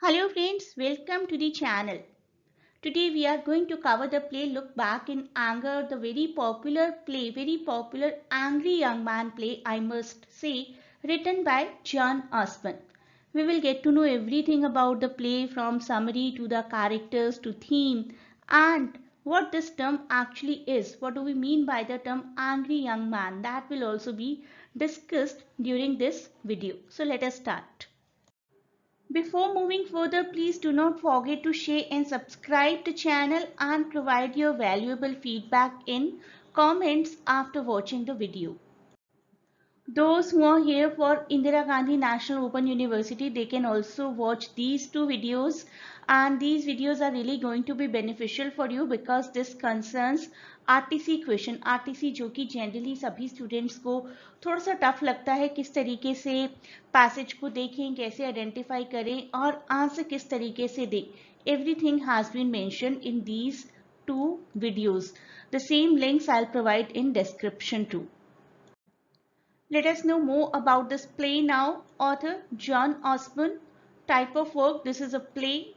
Hello friends, welcome to the channel. Today we are going to cover the play Look Back in Anger, the very popular Angry Young Man play, I must say, written by John Osborne. We will get to know everything about the play from summary to the characters to theme and what this term actually is. What do we mean by the term Angry Young Man? That will also be discussed during this video. So let us start. Before moving further, please do not forget to share and subscribe the channel and provide your valuable feedback in comments after watching the video. Those who are here for Indira Gandhi National Open University, they can also watch these two videos, and these videos are really going to be beneficial for you because this concerns RTC question. RTC जो कि generally सभी students को थोड़ा सा tough लगता है, किस तरीके से पैसेज को देखें, कैसे आइडेंटिफाई करें और आंसर किस तरीके से दें। Everything has been mentioned in these two videos. The same links I'll provide in description too. Let us know more about this play now. Author John Osborne. Type of work, this is a play.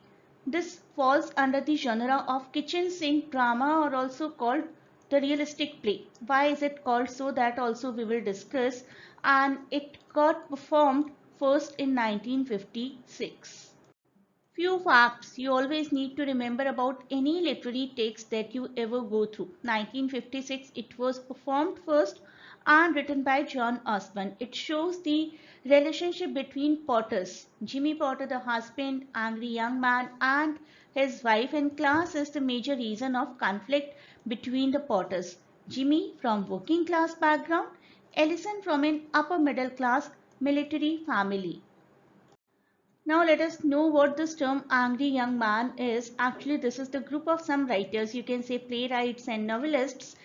This falls under the genre of kitchen sink drama, or also called the realistic play. Why is it called so, that also we will discuss. And it got performed first in 1956. Few facts you always need to remember about any literary text that you ever go through. 1956 it was performed first and written by John Osborne. It shows the relationship between Potters. Jimmy Potter, the husband, angry young man, and his wife, and class is the major reason of conflict between the Potters. Jimmy from working class background, Ellison from an upper middle class military family. Now let us know what this term angry young man is. Actually, this is the group of some writers, you can say playwrights and novelists,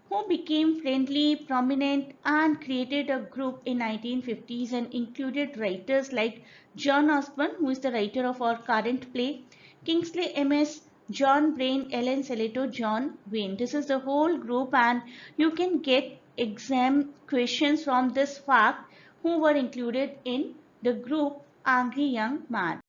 who became friendly, prominent and created a group in 1950s and included writers like John Osborne, who is the writer of our current play, Kingsley Amis, John Brain, Ellen Seleto, John Wayne. This is the whole group, and you can get exam questions from this fact who were included in the group Angry Young Man.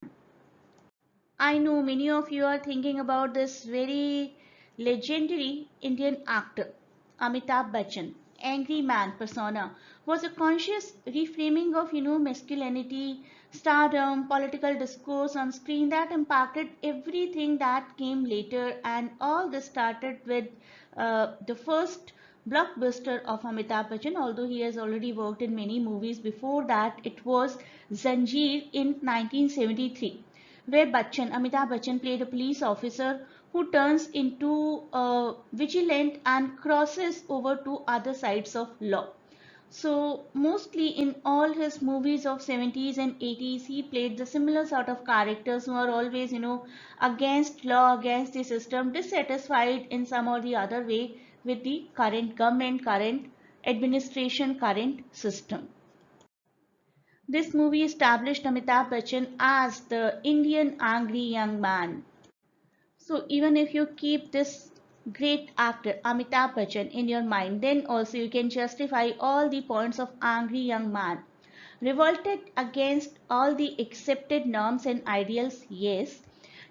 I know many of you are thinking about this very legendary Indian actor, Amitabh Bachchan. Angry Man persona was a conscious reframing of masculinity, stardom, political discourse on screen that impacted everything that came later, and all this started with the first blockbuster of Amitabh Bachchan. Although he has already worked in many movies before that, it was Zanjeer in 1973, where Amitabh Bachchan played a police officer who turns into a vigilant and crosses over to other sides of law. So mostly in all his movies of 70s and 80s, he played the similar sort of characters who are always, against law, against the system, dissatisfied in some or the other way with the current government, current administration, current system. This movie established Amitabh Bachchan as the Indian angry young man. So even if you keep this great actor Amitabh Bachchan in your mind, then also you can justify all the points of angry young man. Revolted against all the accepted norms and ideals, yes.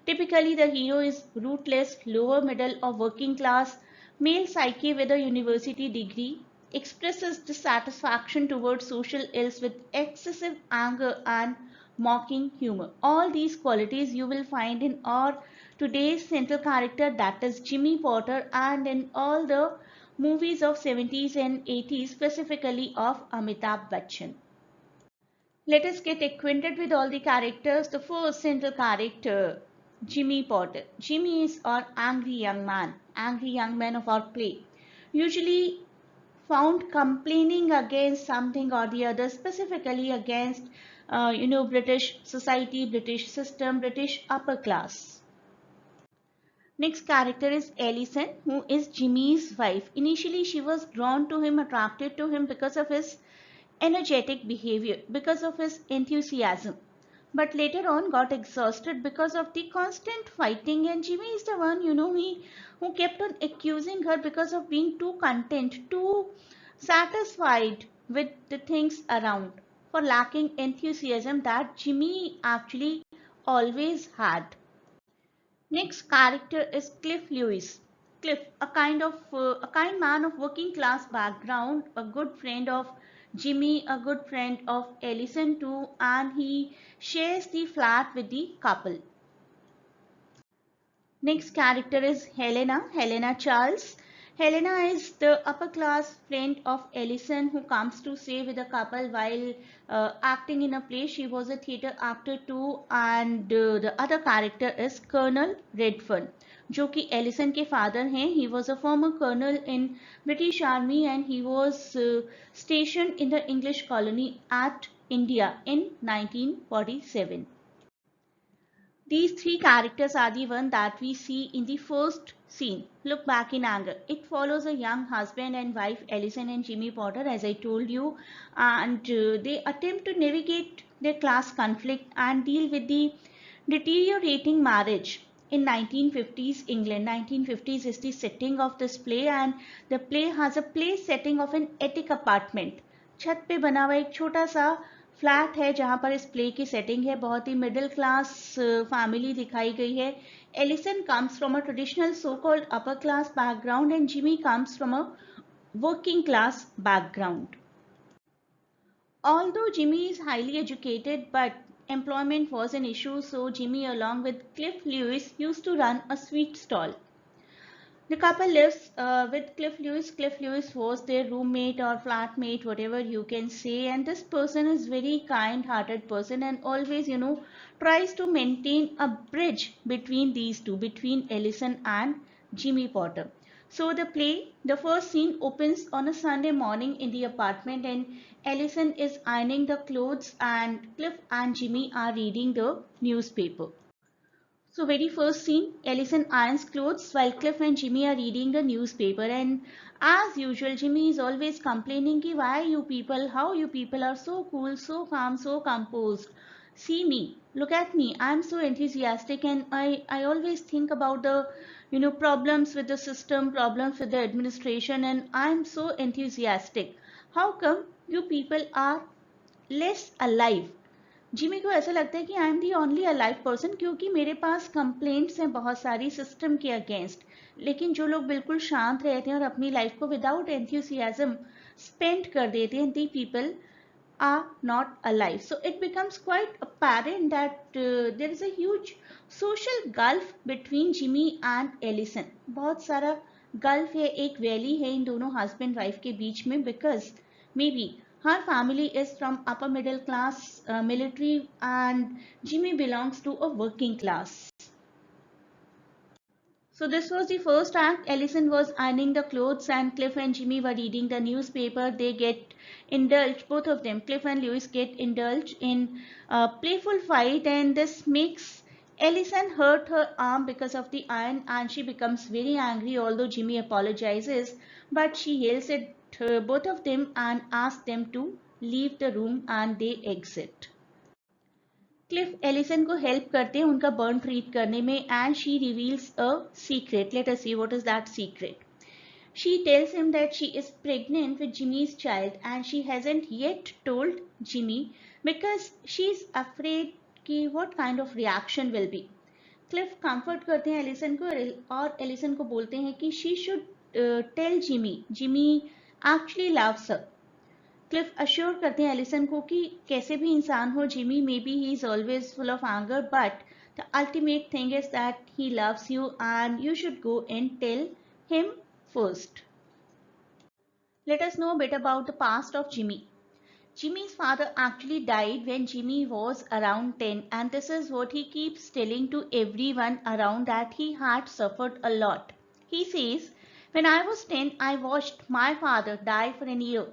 Typically the hero is rootless, lower middle or working class, male psyche with a university degree, expresses dissatisfaction towards social ills with excessive anger and mocking humor. All these qualities you will find in our today's central character, that is Jimmy Potter, and in all the movies of 70s and 80s, specifically of Amitabh Bachchan. Let us get acquainted with all the characters. The first central character, Jimmy Potter. Jimmy is our angry young man of our play. Usually found complaining against something or the other, specifically against British society, British system, British upper class. Next character is Ellison, who is Jimmy's wife. Initially she was drawn to him, attracted to him because of his energetic behavior, because of his enthusiasm, but later on got exhausted because of the constant fighting, and Jimmy is the one who kept on accusing her because of being too content, too satisfied with the things around, for lacking enthusiasm that Jimmy actually always had. Next character is Cliff Lewis. Cliff, a kind man of working class background, a good friend of Jimmy, a good friend of Ellison too, and he shares the flat with the couple. Next character is Helena, Helena Charles. Helena is the upper class friend of Ellison who comes to stay with the couple while acting in a play. She was a theatre actor too, and the other character is Colonel Redfern, जो कि Ellison के father हैं. He was a former colonel in British Army and he was stationed in the English colony at India in 1947. These three characters are the one that we see in the first scene, Look Back in Anger. It follows a young husband and wife, Ellison and Jimmy Potter, as I told you, and they attempt to navigate their class conflict and deal with the deteriorating marriage in 1950s England. 1950s is the setting of this play, and the play has a place setting of an attic apartment. छत पे बना हुआ एक छोटा सा flat है जहां पर इस प्ले की सेटिंग है. बहुत ही मिडिल क्लास फैमिली दिखाई गई है. Alison comes from a traditional so called upper class background and Jimmy comes from a working class background. Although Jimmy is highly educated, but employment was an issue, so Jimmy along with Cliff Lewis used to run a sweet stall. The couple lives with Cliff Lewis. Cliff Lewis was their roommate or flatmate, whatever you can say. And this person is very kind-hearted person and always, tries to maintain a bridge between these two, between Ellison and Jimmy Potter. So the first scene opens on a Sunday morning in the apartment and Ellison is ironing the clothes and Cliff and Jimmy are reading the newspaper. So very first scene, Ellison irons clothes while Cliff and Jimmy are reading the newspaper, and as usual Jimmy is always complaining ki why you people, how you people are so cool, so calm, so composed. See me, look at me, I'm so enthusiastic and I always think about the problems with the system, problems with the administration, and I'm so enthusiastic. How come you people are less alive? Jimmy को ऐसा लगता है कि I am the only alive person क्योंकि मेरे पास complaints हैं बहुत सारी सिस्टम के अगेंस्ट. लेकिन जो लोग बिल्कुल शांत रहते हैं और अपनी लाइफ को विदाउट एंथ्यूसियाज्म स्पेंड कर देते हैं, the people are not alive. So it becomes quite apparent that there is a huge social gulf between Jimmy and Ellison. बहुत सारा गल्फ है, एक वैली है इन दोनों हस्बैंड वाइफ के बीच में, because maybe her family is from upper middle class military and Jimmy belongs to a working class. So this was the first act. Ellison was ironing the clothes and Cliff and Jimmy were reading the newspaper. They get indulged, both of them, Cliff and Lewis get indulged in a playful fight, and this makes Ellison hurt her arm because of the iron and she becomes very angry, although Jimmy apologizes, but she yells at both of them and asks them to leave the room and they exit. Cliff Alison को help करते हैं उनका burn treat करने में and she reveals a secret. Let us see what is that secret. She tells him that she is pregnant with Jimmy's child and she hasn't yet told Jimmy because she's afraid कि what kind of reaction will be. Cliff comfort करते हैं Alison को और Allison को बोलते हैं कि she should tell Jimmy. Jimmy actually loves her. Cliff assure करते हैं एलिसन को कि कैसे भी इंसान हो, Jimmy may be he is always full of anger, but the ultimate thing is that he loves you and you should go and tell him first. Let us know a bit about the past of Jimmy. Jimmy's father actually died when Jimmy was around 10, and this is what he keeps telling to everyone around, that he had suffered a lot. He says, when I was 10, I watched my father die for a year.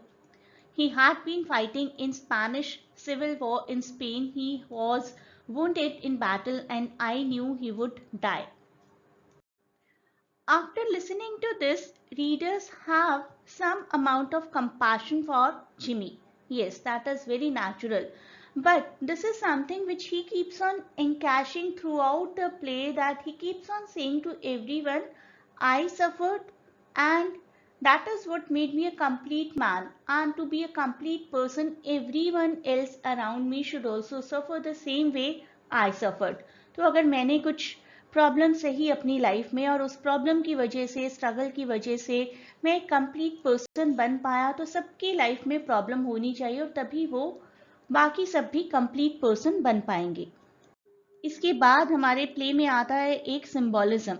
He had been fighting in Spanish Civil War in Spain. He was wounded in battle and I knew he would die. After listening to this, readers have some amount of compassion for Jimmy. Yes, that is very natural. But this is something which he keeps on encashing throughout the play, that he keeps on saying to everyone, I suffered and that is what made me a complete man, and to be a complete person, everyone else around me should also suffer the same way I suffered. तो अगर मैंने कुछ problem सही अपनी life में और उस problem की वजह से, स्ट्रगल की वजह से मैं एक कंप्लीट पर्सन बन पाया, तो सबकी लाइफ में प्रॉब्लम होनी चाहिए और तभी वो बाकी सब भी कंप्लीट पर्सन बन पाएंगे। इसके बाद हमारे प्ले में आता है एक सिंबॉलिज्म।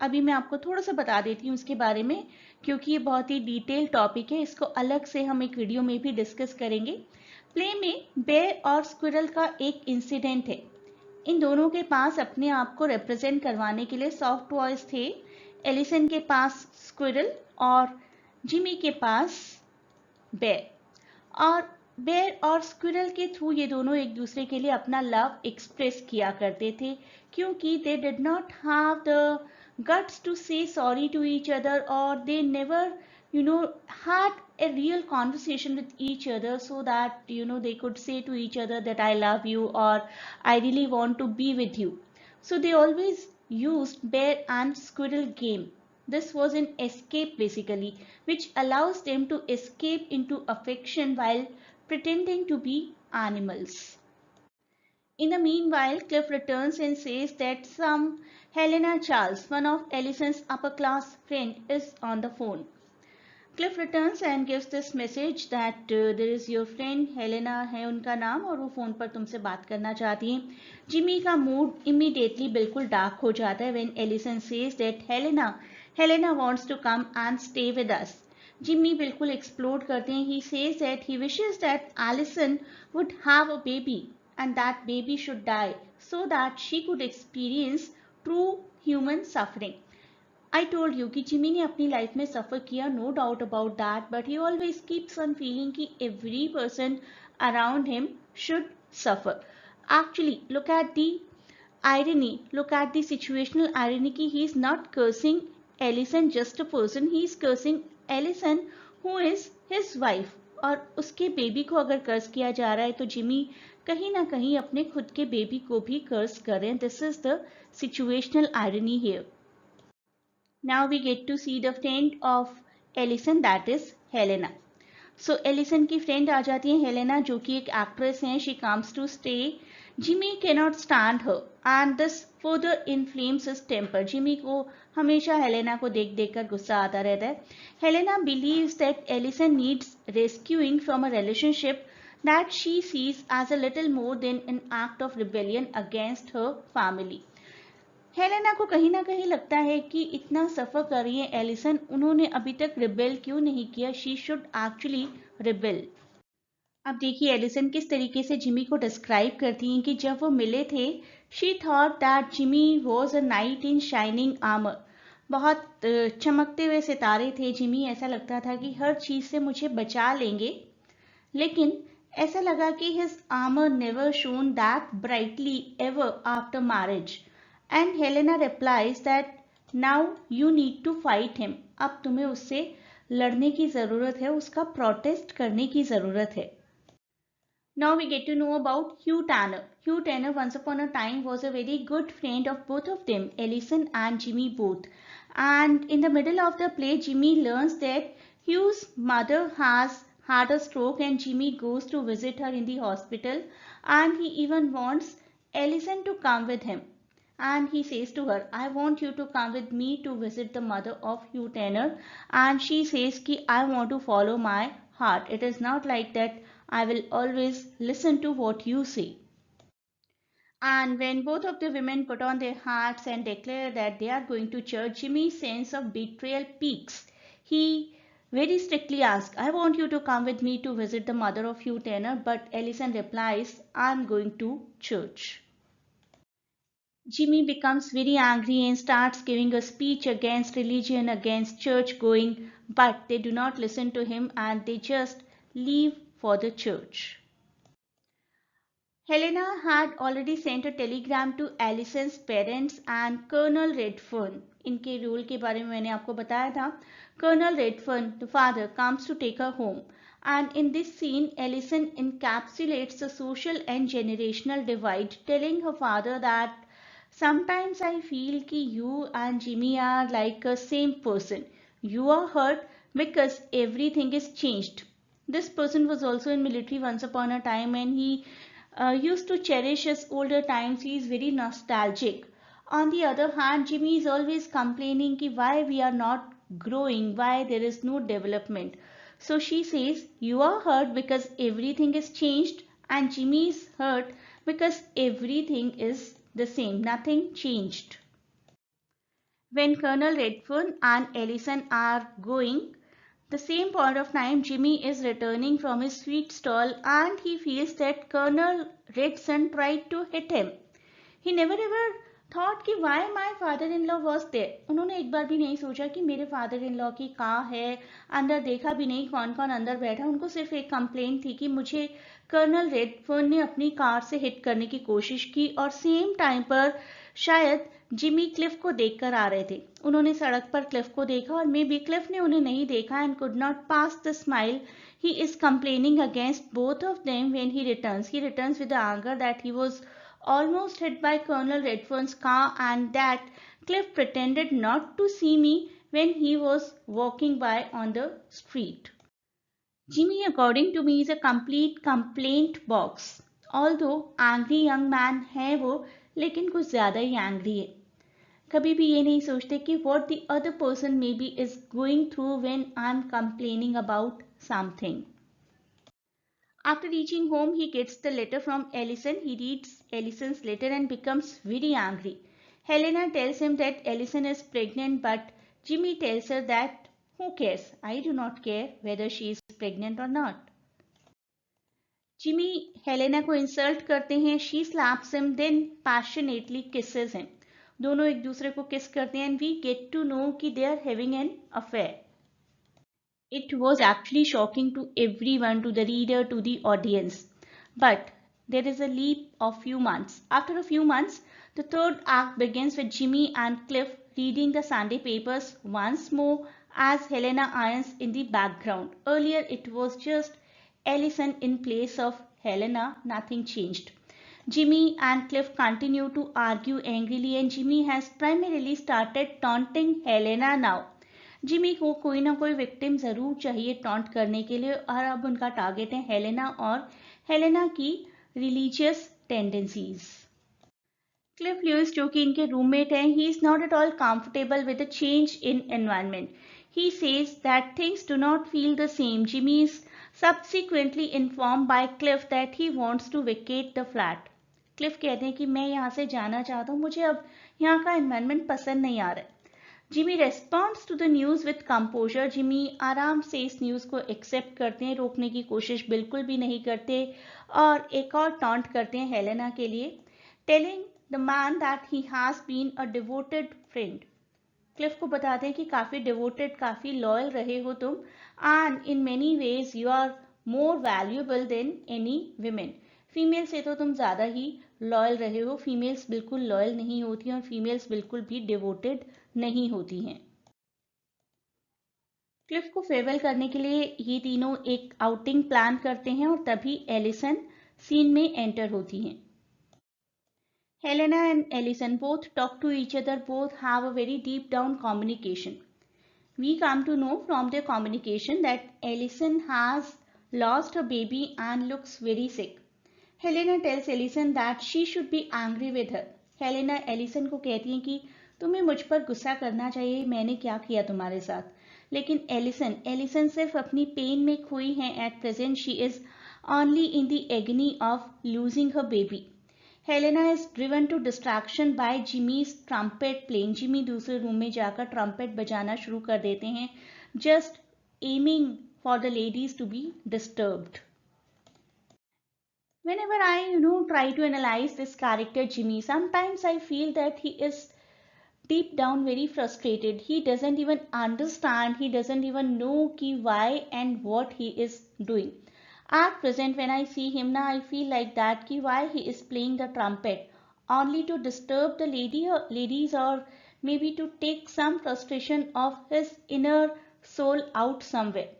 अभी मैं आपको थोड़ा सा बता देती हूँ इसके बारे में, क्योंकि ये बहुत ही डिटेल टॉपिक है, इसको अलग से हम एक वीडियो में भी डिस्कस करेंगे। प्ले में बेयर और स्क्विरल का एक इंसिडेंट है। इन दोनों के पास अपने आप को रिप्रेजेंट करवाने के लिए सॉफ्ट टॉयज थे। एलिसन के पास स्क्विरल और जिमी के पास बेयर। और बेयर और स्क्विरल के थ्रू ये दोनों एक दूसरे के लिए अपना लव एक्सप्रेस किया करते थे, क्योंकि they did not have the guts to say sorry to each other, or they never had a real conversation with each other so that they could say to each other that I love you or I really want to be with you. So they always used bear and squirrel game. This was an escape basically, which allows them to escape into affection while pretending to be animals. In the meanwhile, Cliff returns and says that some Helena Charles, one of Allison's upper class friend, is on the phone. Cliff returns and gives this message that there is your friend Helena है उनका नाम और वो phone पर तुमसे बात करना चाहती हैं। जिमी का मूड इमीडिएटली बिल्कुल डार्क हो जाता है when Allison says that Helena wants to come and stay with us. Jimmy बिल्कुल एक्सप्लोड करते हैं। He says that he wishes that Allison would have a baby and that baby should die so that she could experience true human suffering. I told you कि Jimmy ने अपनी life में suffer किया, no doubt about that, but he always keeps on feeling कि every person around him should suffer. Actually, look at the irony, look at the situational irony कि he is not cursing Allison just a person, he is cursing Allison who is his wife. और उसके baby को अगर कर्स किया जा रहा है तो जिमी कहीं ना कहीं अपने खुद के बेबी को भी कर्स कर रहे हैं. This is the situational irony here. Now we get to see the friend of Allison, that is Helena. So Allison की friend आ जाती है Helena, जो कि एक actress हैं. She comes to stay. Jimmy cannot stand her and this further inflames his temper. Jimmy को हमेशा Helena को देख देख कर गुस्सा आता रहता है. Helena believes that Allison needs rescuing from a relationship that she sees as a little more than an act of rebellion against her family. Helena को कहीं ना कहीं लगता है कि इतना सफ़र कर रही है एलिसन, उन्होंने अभी तक रिबेल क्यों नहीं किया. She should actually rebel. अब देखिए एलिसन किस तरीके से जिमी को डिस्क्राइब करती हैं कि जब वो मिले थे, she thought that Jimmy was a night in shining armour. बहुत चमकते हुए सितारे थे जिमी, ऐसा लगता था कि हर चीज़ से मुझे बचा लेंगे. लेकिन ऐसा लगा कि his armour never shown that brightly ever after marriage. And Helena replies that now you need to fight him. अब तुम्हें उससे लड़ने की ज़रूरत है, उसका प्रोटेस्ट करने की ज़रूरत है. Now we get to know about Hugh Tanner. Hugh Tanner once upon a time was a very good friend of both of them, Allison and Jimmy both. And in the middle of the play, Jimmy learns that Hugh's mother has had a stroke and Jimmy goes to visit her in the hospital, and he even wants Allison to come with him. And he says to her, I want you to come with me to visit the mother of Hugh Tanner. And she says ki I want to follow my heart. It is not like that. I will always listen to what you say. And when both of the women put on their hats and declare that they are going to church, Jimmy's sense of betrayal peaks. He very strictly asks, I want you to come with me to visit the mother of Hugh Tanner. But Allison replies, I'm going to church. Jimmy becomes very angry and starts giving a speech against religion, against church going, but they do not listen to him and they just leave for the church. Helena had already sent a telegram to Allison's parents and Colonel Redfern. इनके role के बारे में मैंने आपको बताया था. Colonel Redfern, the father, comes to take her home. And in this scene, Allison encapsulates the social and generational divide, telling her father that sometimes I feel कि you and Jimmy are like a same person. You are hurt because everything is changed. This person was also in military once upon a time and he used to cherish his older times. He is very nostalgic. On the other hand, Jimmy is always complaining ki why we are not growing, why there is no development. So she says, you are hurt because everything is changed, and Jimmy is hurt because everything is the same, nothing changed. When Colonel Redfern and Ellison are going, the same point of time Jimmy is returning from his sweet stall and he feels that Colonel Redson tried to hit him. He never ever thought कि why my father-in-law was there. उन्होंने एक बार भी नहीं सोचा कि मेरे father-in-law की car है, अंदर देखा भी नहीं कौन कौन अंदर बैठा. उनको सिर्फ एक कंप्लेंट थी कि मुझे कर्नल रेडफर्न ने अपनी कार से हिट करने की कोशिश की और सेम टाइम पर शायद जिमी क्लिफ को देखकर आ रहे थे. उन्होंने सड़क पर क्लिफ को देखा और मे बी क्लिफ ने उन्हें नहीं देखा and could not pass the smile. He is complaining against both of them when he returns. He returns with the anger that he was almost hit by Colonel Redfern's car and that Cliff pretended not to see me when he was walking by on the street. Jimmy, according to me, is a complete complaint box. Although angry young man है वो, लेकिन कुछ ज़्यादा ही angry है. कभी भी ये नहीं सोचते कि what the other person maybe is going through when I'm complaining about something. After reaching home, he gets the letter from Ellison. He reads Ellison's letter and becomes very angry. Helena tells him that Ellison is pregnant, but Jimmy tells her that who cares? I do not care whether she is pregnant or not. Jimmy Helena को insult करते हैं. She slaps him, then passionately kisses him. दोनों एक दूसरे को kiss करते हैं and we get to know कि they are having an affair. It was actually shocking to everyone, to the reader, to the audience. But there is a leap of few months. After a few months, the third act begins with Jimmy and Cliff reading the Sunday papers once more as Helena irons in the background. Earlier it was just Ellison in place of Helena. Nothing changed. Jimmy and Cliff continue to argue angrily and Jimmy has primarily started taunting Helena now. Jimmy को कोई ना कोई victim ज़रूर चाहिए taunt करने के लिए और अब उनका टारगेट है हेलेना और हेलेना की रिलीजियस टेंडेंसीज. क्लिफ ल्यूइस जो कि इनके रूममेट हैं, he is not at all comfortable with the change in environment. He says that things do not feel the same. Jimmy is subsequently inform by Cliff that he wants to vacate the flat. Cliff कहते हैं कि मैं यहाँ से जाना चाहता हूँ, मुझे अब यहाँ का एनवायरनमेंट पसंद नहीं आ रहा है. Jimmy responds to the news with composure. Jimmy आराम से इस न्यूज़ को एक्सेप्ट करते हैं, रोकने की कोशिश बिल्कुल भी नहीं करते और एक और टॉन्ट करते हैं हेलेना के लिए, telling the man that he has been a devoted friend. Cliff को बताते हैं कि काफ़ी डिवोटेड, काफ़ी लॉयल रहे हो तुम and in many ways you are more valuable than any women. Female से तो तुम ज़्यादा ही लॉयल रहे हो. फीमेल्स बिल्कुल लॉयल नहीं होती और फीमेल्स बिल्कुल भी डिवोटेड नहीं होती हैं. क्लिफ को फेयरवेल करने के लिए ये तीनों एक आउटिंग प्लान करते हैं और तभी एलिसन सीन में एंटर होती हैं. Helena and Ellison both talk to each other, both have a very deep down communication. We come to know from their communication that Ellison has lost her baby and looks very sick. Helena tells Ellison that she should be angry with her. Helena Ellison को कहती हैं कि तुम्हें मुझ पर गुस्सा करना चाहिए, मैंने क्या किया तुम्हारे साथ. लेकिन एलिसन सिर्फ अपनी पेन में खोई हैं. At present she is only in the agony of losing her baby. Helena is driven to distraction by Jimmy's trumpet playing. Jimmy दूसरे रूम में जाकर ट्रम्पेट बजाना शुरू कर देते हैं, just aiming for the ladies to be disturbed. Whenever I try to analyze this character Jimmy, sometimes I feel that he is deep down very frustrated. He doesn't even understand, he doesn't even know why and what he is doing. At present when I see him now, I feel like that why he is playing the trumpet, only to disturb the ladies or maybe to take some frustration of his inner soul out somewhere.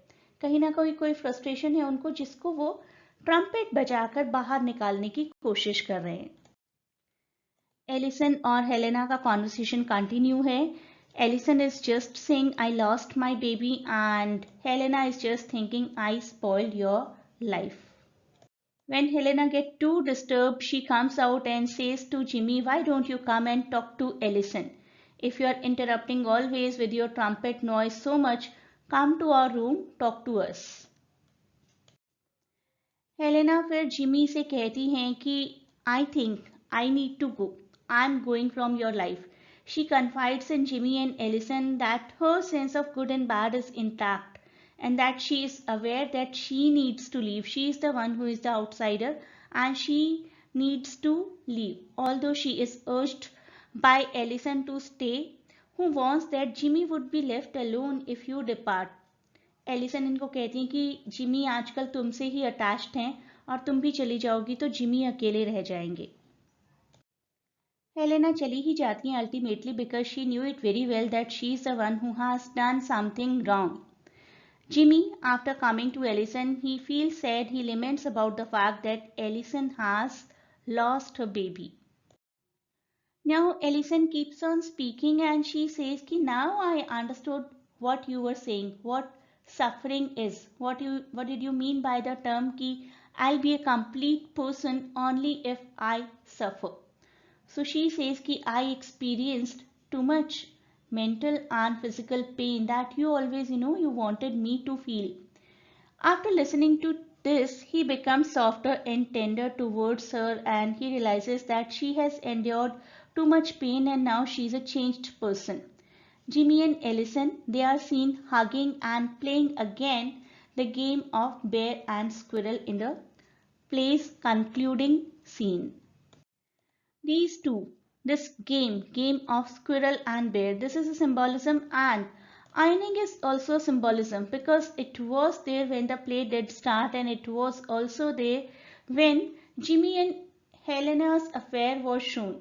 कहीं ना कोई frustration है उनको जिसको वो trumpet बजाकर बाहर निकालने की कोशिश कर रहे हैं. एलिसन और हेलेना का कॉन्वर्सेशन कंटिन्यू है. Alison is just saying I lost my baby and Helena is just thinking I spoiled your life. When Helena gets too disturbed, she comes out and says to Jimmy, why don't you come and talk to Ellison? If you are interrupting always with your trumpet noise so much, come to our room, talk to us. Helena फिर Jimmy से कहती हैं कि I think I need to go I am going from your life she confides in Jimmy and Alison that her sense of good and bad is intact and that she is aware that she needs to leave. She is the one who is the outsider and she needs to leave. Although she is urged by Ellison to stay, who wants that Jimmy would be left alone if you depart. Alison इनको कहती हैं कि Jimmy आजकल तुमसे ही attached हैं और तुम भी चली जाओगी तो जिमी अकेले रह जाएंगे. हेलेना चली ही जाती हैं ultimately because she knew it very well that she is the one who has done something wrong. Jimmy, after coming to Ellison, he feels sad. He laments about the fact that Ellison has lost her baby. Now Ellison keeps on speaking and she says ki now I understood what you were saying, what suffering is. What did you mean by the term ki I'll be a complete person only if I suffer. So she says ki I experienced too much mental and physical pain that you always you wanted me to feel. After listening to this, he becomes softer and tender towards her and he realizes that she has endured too much pain and now she's a changed person. Jimmy and Ellison, they are seen hugging and playing again the game of bear and squirrel in the play's concluding scene. These two, this game of squirrel and bear, this is a symbolism, and ironing is also symbolism because it was there when the play did start and it was also there when Jimmy and Helena's affair was shown.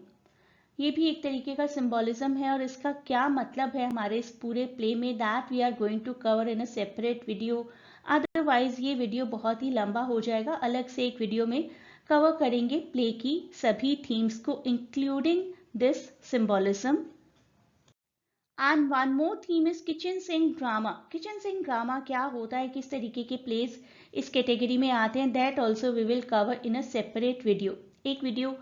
ये भी एक तरीके का symbolism है और इसका क्या मतलब है हमारे इस पूरे प्ले में that we are going to cover in a separate video. Otherwise ये वीडियो बहुत ही लंबा हो जाएगा. अलग से एक वीडियो में कवर करेंगे प्ले की सभी थीम्स को including this symbolism. And one more theme is kitchen sink drama. Kitchen sink drama क्या होता है, किस तरीके के प्लेस इस कैटेगरी में आते हैं, that also we will cover in a separate video. एक वीडियो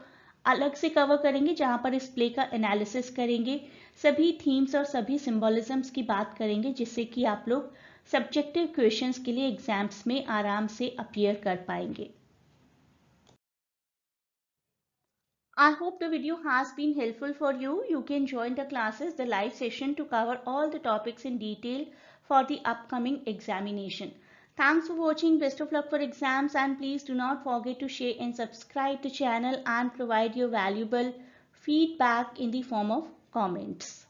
अलग से कवर करेंगे जहां पर इस प्ले का एनालिसिस करेंगे, सभी थीम्स और सभी सिंबॉलिज्म्स की बात करेंगे जिससे कि आप लोग सब्जेक्टिव क्वेश्चंस के लिए एग्जाम्स में आराम से अपीयर कर पाएंगे. I hope the video has been helpful for you. You can join the classes, the live session to cover all the topics in detail for the upcoming examination. Thanks for watching. Best of luck for exams and please do not forget to share and subscribe the channel and provide your valuable feedback in the form of comments.